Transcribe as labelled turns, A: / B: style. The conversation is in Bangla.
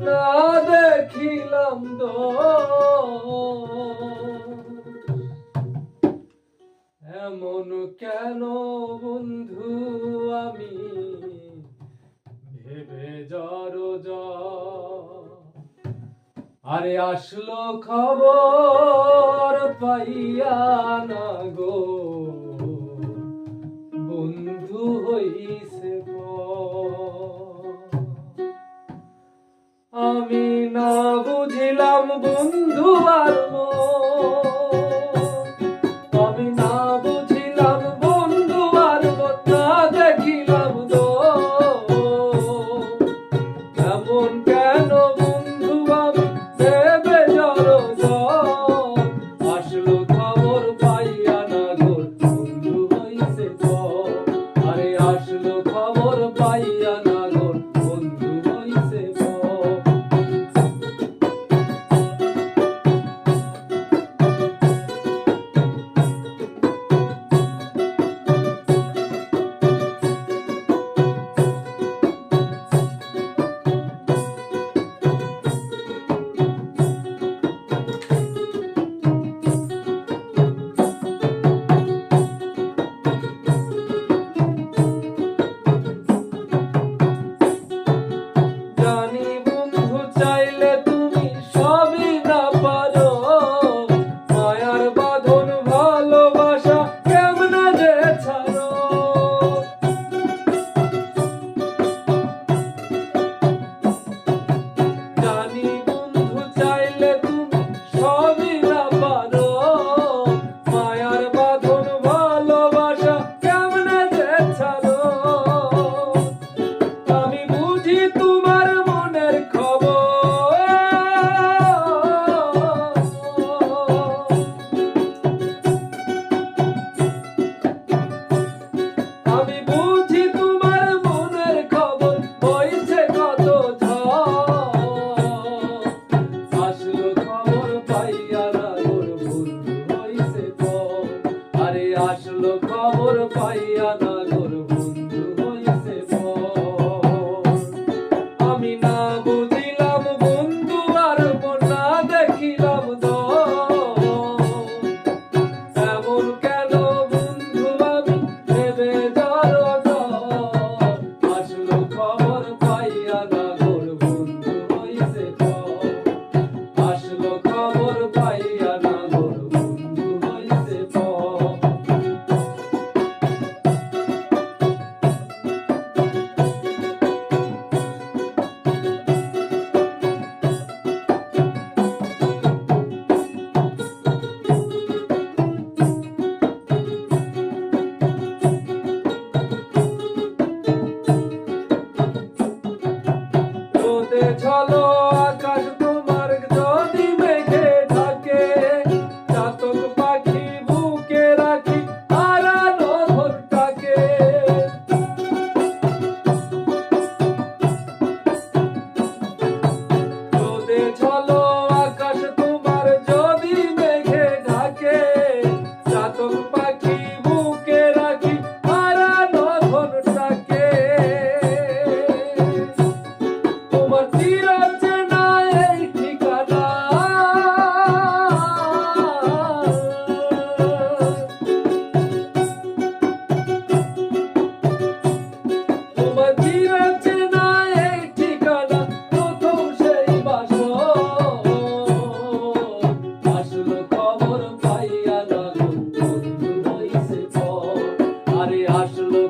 A: না দেখিলাম এমন কেন বন্ধু আমি ভেবে আরে আসলো খবর পাইয়া না গো বন্ধু হইছে আমি না বুঝিলাম বন্ধু আর আমি না বুঝিলাম বন্ধু আর না দেখিলাম এমন কেন বন্ধু আমি ভেবে আসলো খবর পাইয়া না গো বন্ধু হইছে আরে আসলো খবর পাইয়া না গো বন্ধু হইছে আসলো খবর পাইয়া না গোর বন্ধু হইছে আমি না বুঝিলাম বন্ধু আর না দেখিলাম এমন কেন বন্ধু আমি ভেবে আসলো খবর পাইয়া না গোর বন্ধু হইছে আসলো খবর পাইয়া না গোর বন্ধু হইছে চলো আকাশ তোমার যদি মেঘে থাকে চাতক পাখি বুকে রাখি হারানো ভোরটাকে রোদে চলো আকাশ তোমার যদি মেঘে ঢাকে চাতক পাখি বুকে রাখি হারানো ভোরটাকে তোমার আসলো